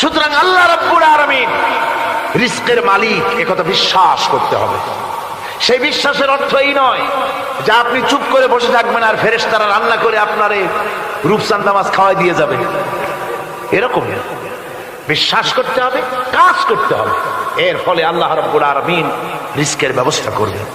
সুতরাং আল্লাহ রাব্বুল আলামিন রিজকের মালিক, একথা বিশ্বাস করতে হবে। সেই বিশ্বাসের অর্থ এই নয় যে আপনি চুপ করে বসে থাকবেন আর ফেরেশতারা রান্না করে আপনারে রূপচাঁদা মাছ খাওয়াই দিয়ে যাবে, এরকম না। বিশ্বাস করতে হবে, কাজ করতে হবে, এর ফলে আল্লাহ রাব্বুল আলামিন রিজকের ব্যবস্থা করবেন।